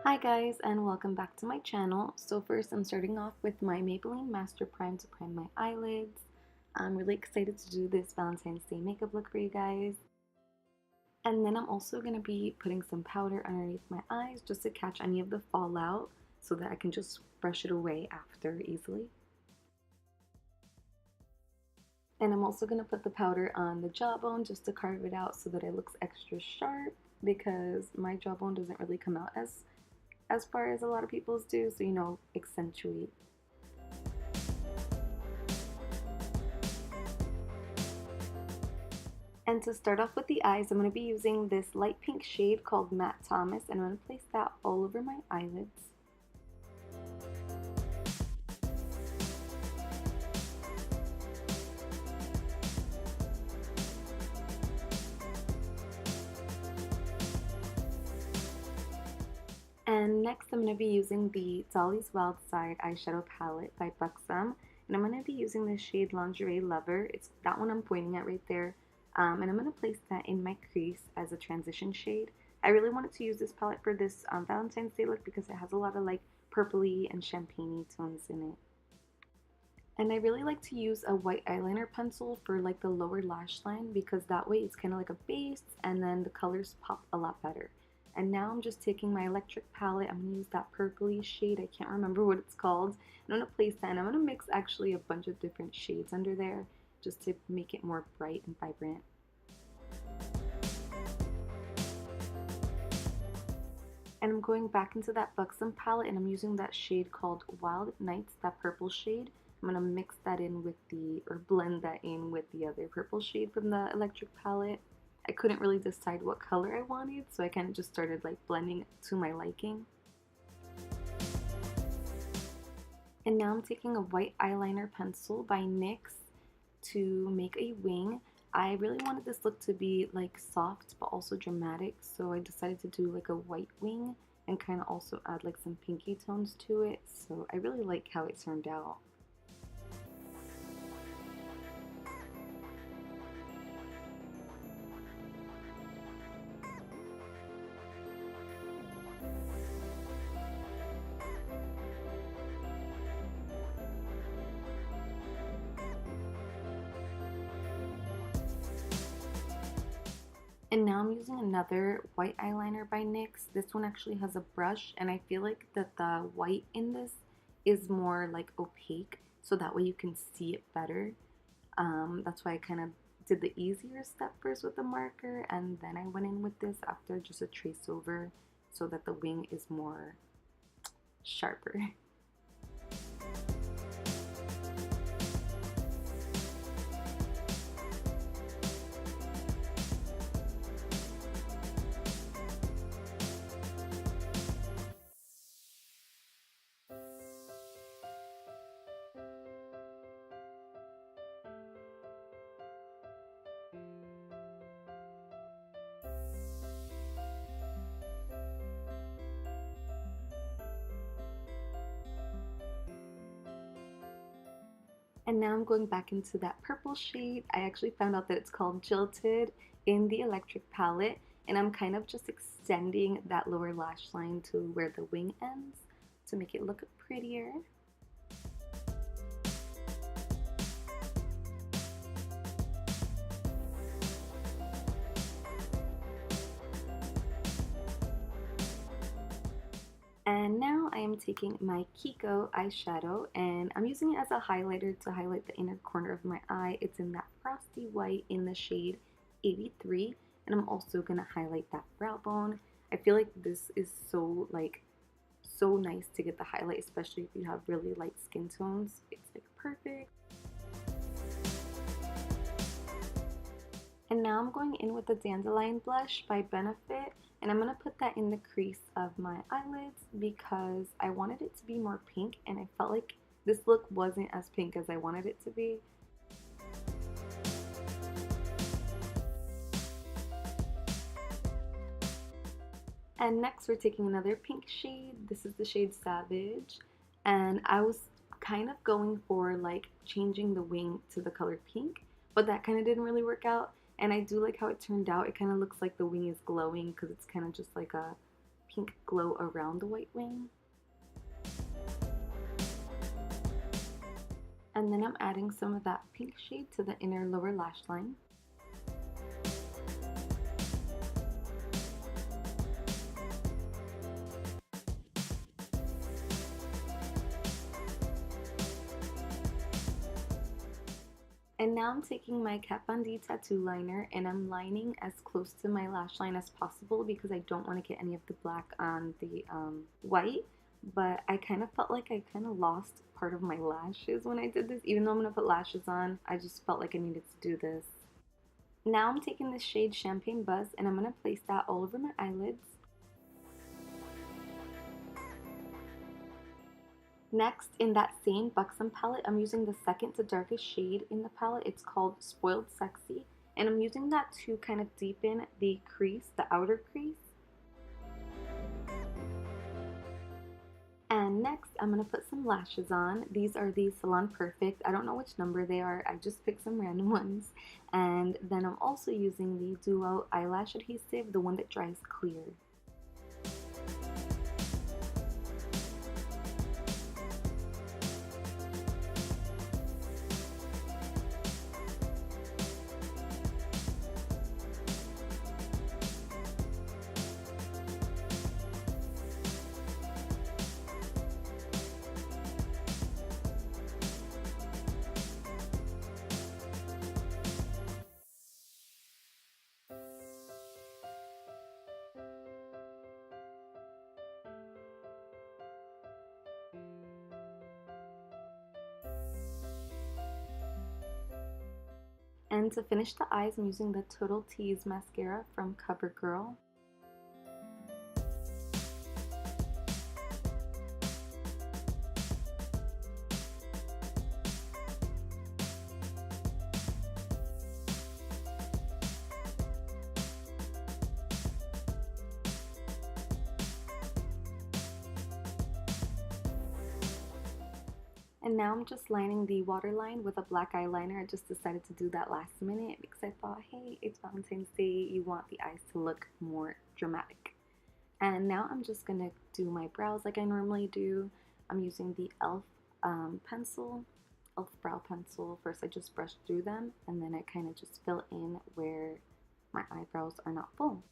Hi guys, and welcome back to my channel. So first I'm starting off with my Maybelline Master Prime to prime my eyelids. I'm really excited to do this Valentine's Day makeup look for you guys. And then I'm also going to be putting some powder underneath my eyes just to catch any of the fallout so that I can just brush it away after easily. And I'm also going to put the powder on the jawbone just to carve it out so that it looks extra sharp because my jawbone doesn't really come out as far as a lot of people's do, so accentuate. And to start off with the eyes, I'm going to be using this light pink shade called Matte Thomas, and I'm going to place that all over my eyelids. And next I'm going to be using the Dolly's Wild Side eyeshadow palette by BUXOM. And I'm going to be using the shade Lingerie Lover. It's that one I'm pointing at right there. And I'm going to place that in my crease as a transition shade. I really wanted to use this palette for this Valentine's Day look because it has a lot of like purpley and champagne-y tones in it. And I really like to use a white eyeliner pencil for like the lower lash line because that way it's kind of like a base and then the colors pop a lot better. And now I'm just taking my electric palette. I'm going to use that purpley shade. I can't remember what it's called. I'm going to place that and I'm going to mix actually a bunch of different shades under there just to make it more bright and vibrant. And I'm going back into that BUXOM palette and I'm using that shade called Wild Nights, that purple shade. I'm going to mix that in with or blend that in with the other purple shade from the electric palette. I couldn't really decide what color I wanted, so I kind of just started like blending to my liking. And now I'm taking a white eyeliner pencil by NYX to make a wing. I really wanted this look to be like soft but also dramatic, so I decided to do like a white wing and kind of also add like some pinky tones to it, so I really like how it turned out. And now I'm using another white eyeliner by NYX. This one actually has a brush, and I feel like that the white in this is more like opaque, so that way you can see it better. That's why I kind of did the easier step first with the marker, and then I went in with this after just a trace over so that the wing is more sharper. And now I'm going back into that purple shade. I actually found out that it's called Jilted in the electric palette, and I'm kind of just extending that lower lash line to where the wing ends to make it look prettier. And now I am taking my KIKO eyeshadow and I'm using it as a highlighter to highlight the inner corner of my eye. It's in that frosty white in the shade 83, and I'm also going to highlight that brow bone. I feel like this is so nice to get the highlight, especially if you have really light skin tones. It's like perfect. And now I'm going in with the Dandelion Blush by Benefit, and I'm going to put that in the crease of my eyelids because I wanted it to be more pink, and I felt like this look wasn't as pink as I wanted it to be. And next we're taking another pink shade. This is the shade Savage, and I was kind of going for like changing the wing to the color pink, but that kind of didn't really work out. And I do like how it turned out. It kind of looks like the wing is glowing because it's kind of just like a pink glow around the white wing. And then I'm adding some of that pink shade to the inner lower lash line. And now I'm taking my Kat Von D tattoo liner and I'm lining as close to my lash line as possible because I don't want to get any of the black on the white. But I kind of felt like I kind of lost part of my lashes when I did this. Even though I'm going to put lashes on, I just felt like I needed to do this. Now I'm taking the shade Champagne Buzz and I'm going to place that all over my eyelids. Next, in that same BUXOM palette, I'm using the second to darkest shade in the palette. It's called Spoiled Sexy. And I'm using that to kind of deepen the crease, the outer crease. And next, I'm going to put some lashes on. These are the Salon Perfect. I don't know which number they are. I just picked some random ones. And then I'm also using the Duo Eyelash Adhesive, the one that dries clear. And to finish the eyes, I'm using the Total Tease mascara from Covergirl. And now I'm just lining the waterline with a black eyeliner. I just decided to do that last minute because I thought, hey, it's Valentine's Day. You want the eyes to look more dramatic. And now I'm just going to do my brows like I normally do. I'm using the e.l.f. e.l.f. brow pencil. First I just brush through them and then I kind of just fill in where my eyebrows are not full.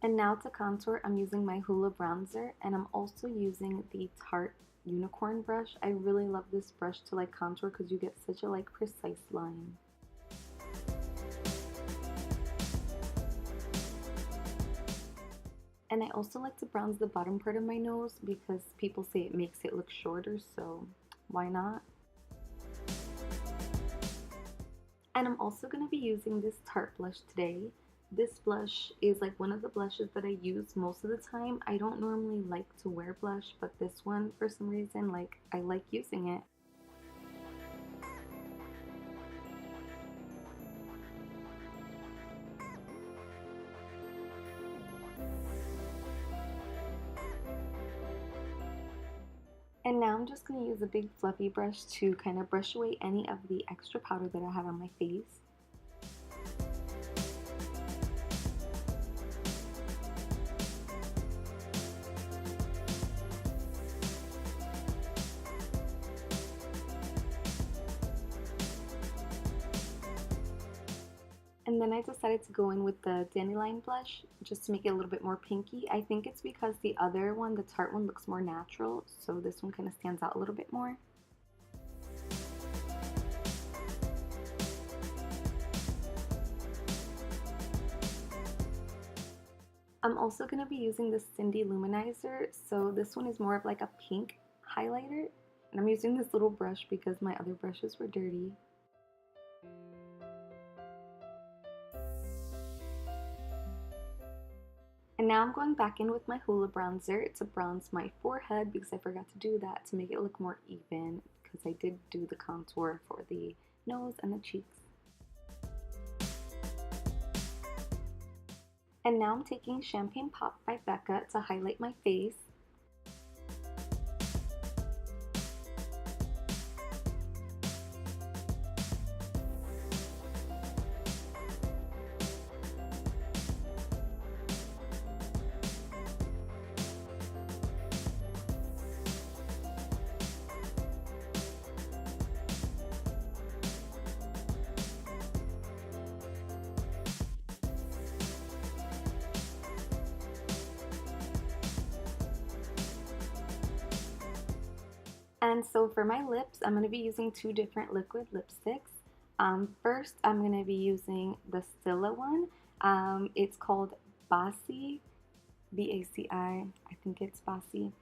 And now to contour, I'm using my Hoola bronzer, and I'm also using the Tarte Unicorn brush. I really love this brush to like contour because you get such a like precise line. And I also like to bronze the bottom part of my nose because people say it makes it look shorter, so why not? And I'm also going to be using this Tarte blush today. This blush is like one of the blushes that I use most of the time. I don't normally like to wear blush, but this one, for some reason, like I like using it. And now I'm just going to use a big fluffy brush to kind of brush away any of the extra powder that I have on my face. And then I decided to go in with the Dandelion Blush just to make it a little bit more pinky. I think it's because the other one, the Tarte one, looks more natural, so this one kind of stands out a little bit more. I'm also going to be using the Lou Manizer. So this one is more of like a pink highlighter. And I'm using this little brush because my other brushes were dirty. And now I'm going back in with my Hoola bronzer to bronze my forehead because I forgot to do that to make it look more even because I did do the contour for the nose and the cheeks. And now I'm taking Champagne Pop by Becca to highlight my face. And so for my lips, I'm going to be using two different liquid lipsticks. First, I'm going to be using the Stila one. It's called Bossy, B-A-C-I, I think it's Bossy.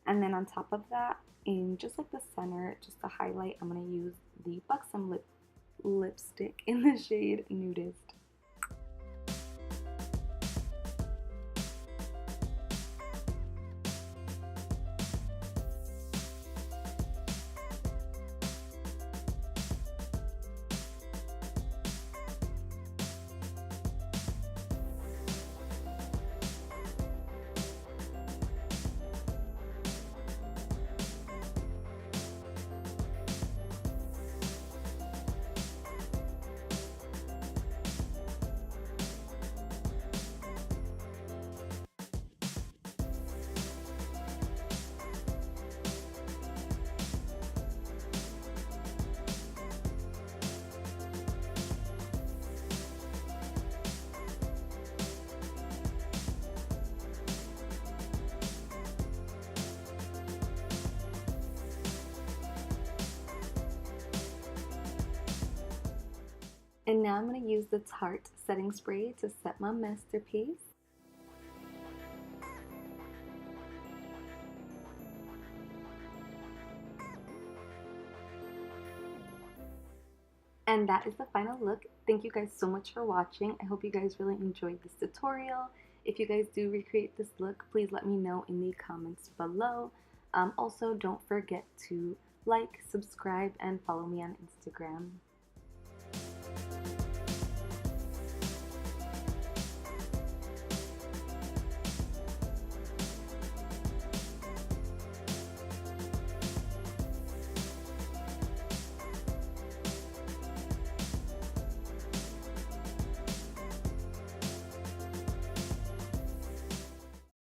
And then on top of that, in just like the center, just to highlight, I'm going to use the BUXOM lipstick in the shade Nudist. And now I'm going to use the Tarte setting spray to set my masterpiece. And that is the final look. Thank you guys so much for watching. I hope you guys really enjoyed this tutorial. If you guys do recreate this look, please let me know in the comments below. Also, don't forget to like, subscribe, and follow me on Instagram.